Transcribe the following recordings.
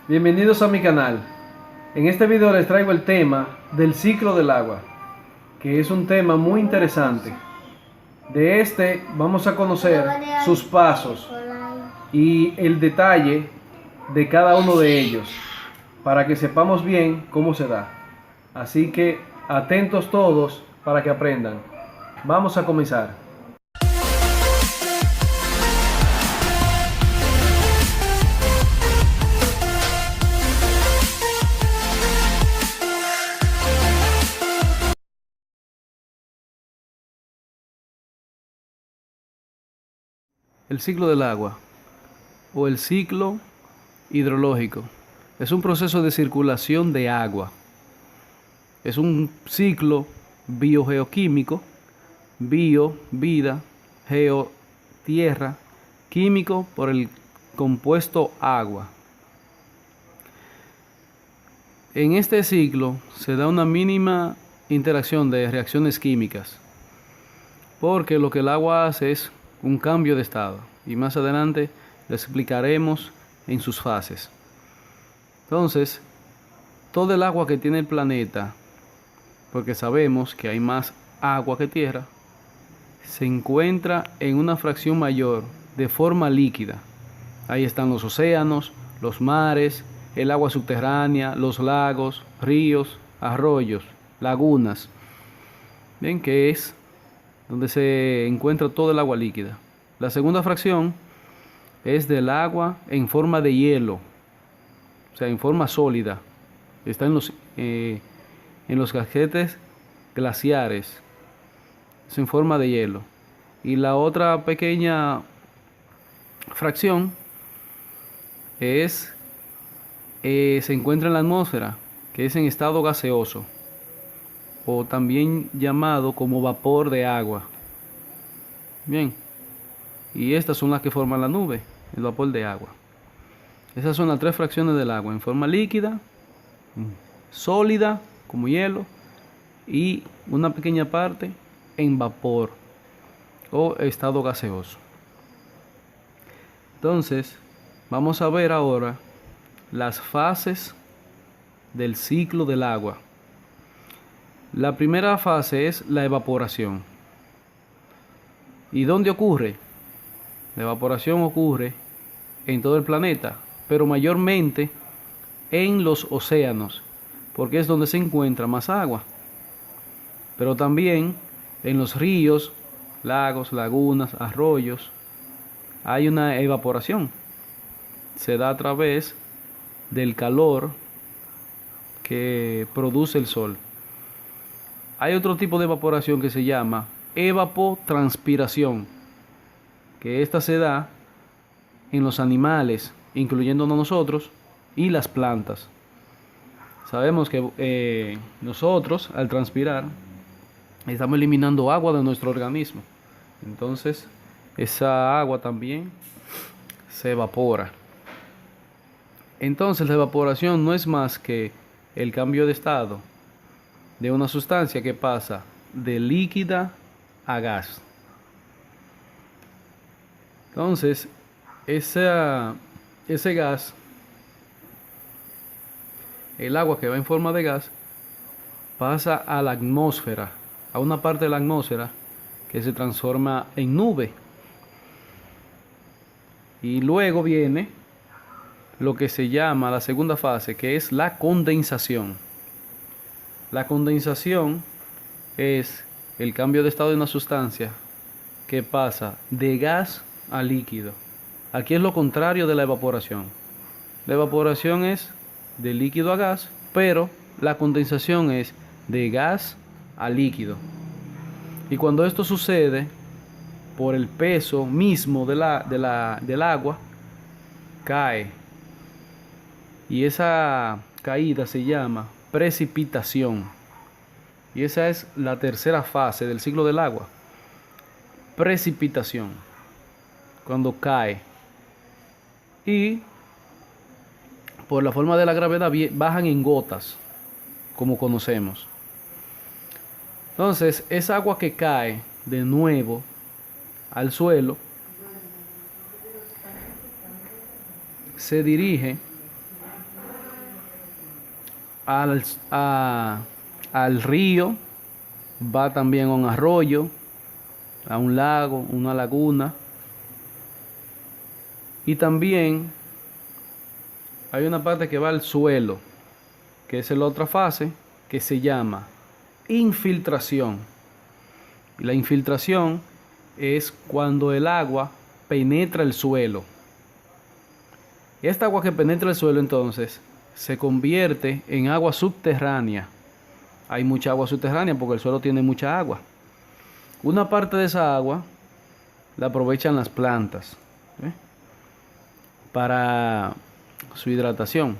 Bienvenidos a mi canal. En este video les traigo el tema del ciclo del agua, que es un tema muy interesante. De este vamos a conocer sus pasos y el detalle de cada uno de ellos, para que sepamos bien cómo se da. Así que atentos todos para que aprendan. Vamos a comenzar. El ciclo del agua, o el ciclo hidrológico, es un proceso de circulación de agua. Es un ciclo biogeoquímico, bio, vida, geo, tierra, químico por el compuesto agua. En este ciclo se da una mínima interacción de reacciones químicas, porque lo que el agua hace es un cambio de estado, y más adelante lo explicaremos en sus fases. Entonces, todo el agua que tiene el planeta, porque sabemos que hay más agua que tierra, se encuentra en una fracción mayor de forma líquida. Ahí están los océanos, los mares, el agua subterránea, los lagos, ríos, arroyos, lagunas. Ven que es donde se encuentra todo el agua líquida. La segunda fracción es del agua en forma de hielo, o sea, en forma sólida. Está en los casquetes glaciares, es en forma de hielo. Y la otra pequeña fracción se encuentra en la atmósfera, que es en estado gaseoso, o también llamado como vapor de agua. Bien, y estas son las que forman la nube, el vapor de agua. Esas son las tres fracciones del agua: en forma líquida, sólida como hielo, y una pequeña parte en vapor o estado gaseoso. Entonces, vamos a ver ahora las fases del ciclo del agua. La primera fase es la evaporación. ¿Y dónde ocurre? La evaporación ocurre en todo el planeta, pero mayormente en los océanos, porque es donde se encuentra más agua. Pero también en los ríos, lagos, lagunas, arroyos, hay una evaporación. Se da a través del calor que produce el sol. Hay otro tipo de evaporación que se llama evapotranspiración, que esta se da en los animales, incluyéndonos nosotros, y las plantas. Sabemos que nosotros, al transpirar, estamos eliminando agua de nuestro organismo. Entonces, esa agua también se evapora. Entonces, la evaporación no es más que el cambio de estado de una sustancia que pasa de líquida a gas. Entonces, ese gas, el agua que va en forma de gas, pasa a la atmósfera, a una parte de la atmósfera que se transforma en nube. Y luego viene lo que se llama la segunda fase, que es la condensación. La condensación es el cambio de estado de una sustancia que pasa de gas a líquido. Aquí es lo contrario de la evaporación. La evaporación es de líquido a gas, pero la condensación es de gas a líquido. Y cuando esto sucede, por el peso mismo del agua, cae. Y esa caída se llama precipitación. Y esa es la tercera fase del ciclo del agua. Precipitación. Cuando cae. Y por la forma de la gravedad bajan en gotas, como conocemos. Entonces, esa agua que cae de nuevo al suelo se dirige al, al río, va también a un arroyo, a un lago, una laguna. Y también hay una parte que va al suelo, que es la otra fase, que se llama infiltración. Y la infiltración es cuando el agua penetra el suelo. Esta agua que penetra el suelo entonces se convierte en agua subterránea. Hay mucha agua subterránea porque el suelo tiene mucha agua. Una parte de esa agua la aprovechan las plantas, ¿eh?, para su hidratación.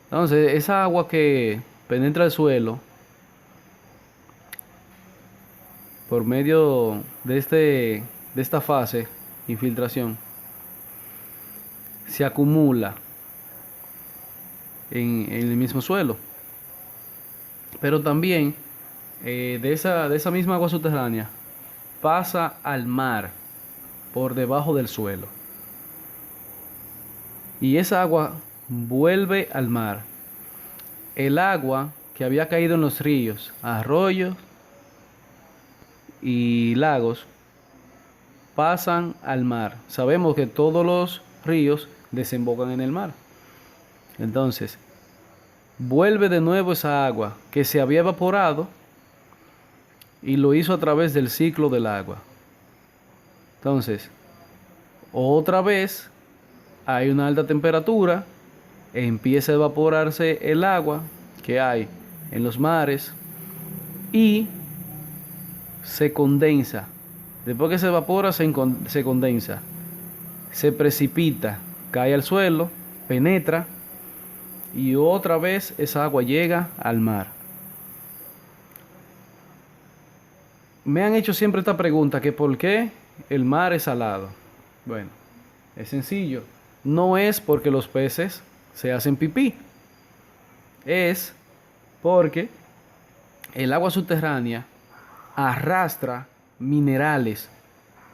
Entonces, esa agua que penetra el suelo por medio de esta fase, infiltración, se acumula en el mismo suelo. Pero también de esa misma agua subterránea pasa al mar por debajo del suelo. Y esa agua vuelve al mar. El agua que había caído en los ríos, arroyos y lagos pasan al mar. Sabemos que todos los ríos desembocan en el mar. Entonces, vuelve de nuevo esa agua que se había evaporado y lo hizo a través del ciclo del agua. Entonces, otra vez hay una alta temperatura, empieza a evaporarse el agua que hay en los mares y se condensa. Después que se evapora, se condensa, se precipita, cae al suelo, penetra y otra vez esa agua llega al mar. Me han hecho siempre esta pregunta, que ¿por qué el mar es salado? Bueno, es sencillo. No es porque los peces se hacen pipí. Es porque el agua subterránea arrastra minerales.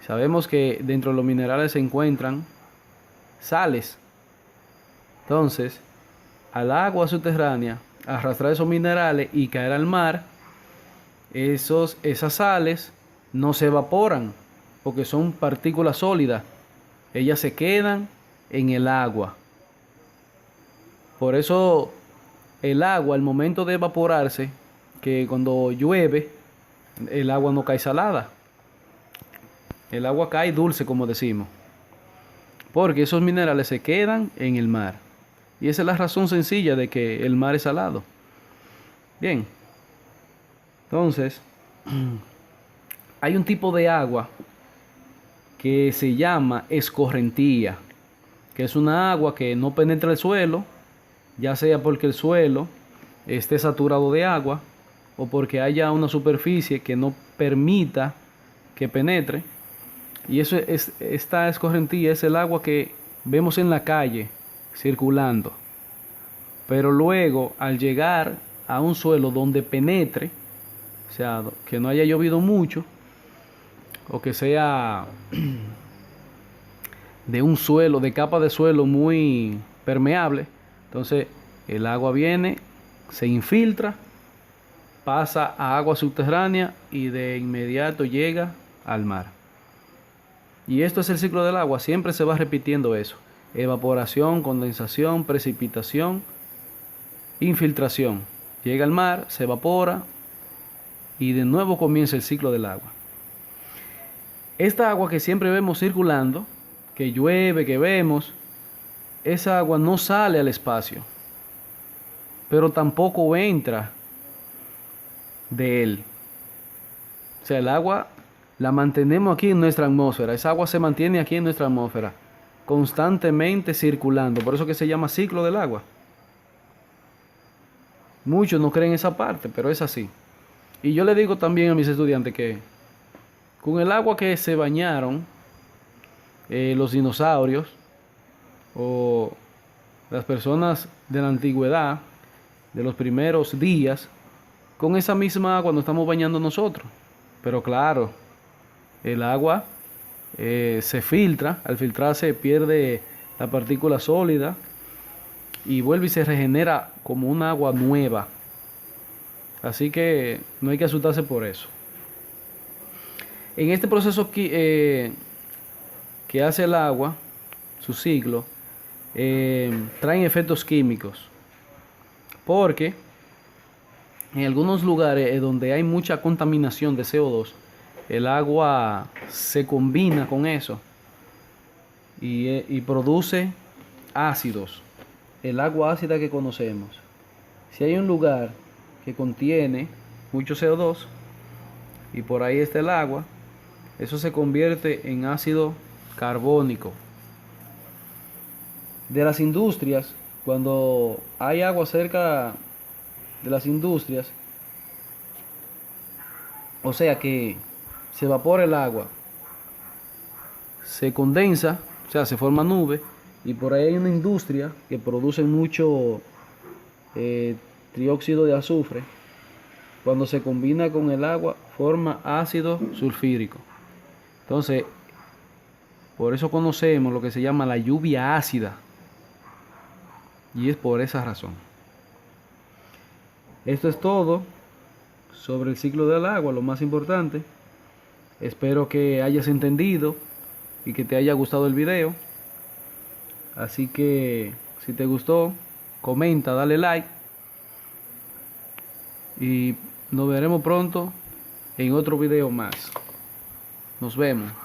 Sabemos que dentro de los minerales se encuentran sales. Entonces, al agua subterránea arrastrar esos minerales y caer al mar, esas sales no se evaporan porque son partículas sólidas. Ellas se quedan en el agua. Por eso el agua, al momento de evaporarse, que cuando llueve, el agua no cae salada. El agua cae dulce, como decimos, porque esos minerales se quedan en el mar. Y esa es la razón sencilla de que el mar es salado. Bien. Entonces, hay un tipo de agua que se llama escorrentía, que es una agua que no penetra el suelo, ya sea porque el suelo esté saturado de agua o porque haya una superficie que no permita que penetre. Y esta escorrentía es el agua que vemos en la calle circulando. Pero luego, al llegar a un suelo donde penetre, o sea, que no haya llovido mucho, o que sea de un suelo, de capa de suelo muy permeable, entonces el agua viene, se infiltra, pasa a agua subterránea y de inmediato llega al mar. Y esto es el ciclo del agua, siempre se va repitiendo eso: evaporación, condensación, precipitación, infiltración. Llega al mar, se evapora y de nuevo comienza el ciclo del agua. Esta agua que siempre vemos circulando, que llueve, que vemos, esa agua no sale al espacio, pero tampoco entra de él. O sea, el agua la mantenemos aquí en nuestra atmósfera. Esa agua se mantiene aquí en nuestra atmósfera, constantemente circulando. Por eso que se llama ciclo del agua. Muchos no creen esa parte, pero es así. Y yo le digo también a mis estudiantes que con el agua que se bañaron los dinosaurios o las personas de la antigüedad, de los primeros días, con esa misma agua nos estamos bañando nosotros. Pero claro, el agua se filtra, al filtrarse pierde la partícula sólida y vuelve y se regenera como un agua nueva. Así que no hay que asustarse por eso. En este proceso que hace el agua, su ciclo, traen efectos químicos. Porque en algunos lugares donde hay mucha contaminación de CO2, el agua se combina con eso y produce ácidos, el agua ácida que conocemos. Si hay un lugar que contiene mucho CO2 y por ahí está el agua, eso se convierte en ácido carbónico. De las industrias, cuando hay agua cerca de las industrias, o sea que se evapora el agua, se condensa, o sea, se forma nube, y por ahí hay una industria que produce mucho eh, trióxido de azufre. Cuando se combina con el agua, forma ácido sulfídrico. Entonces, por eso conocemos lo que se llama la lluvia ácida, y es por esa razón. Esto es todo sobre el ciclo del agua, lo más importante. Espero que hayas entendido y que te haya gustado el video. Así que si te gustó, comenta, dale like y nos veremos pronto en otro video más. Nos vemos.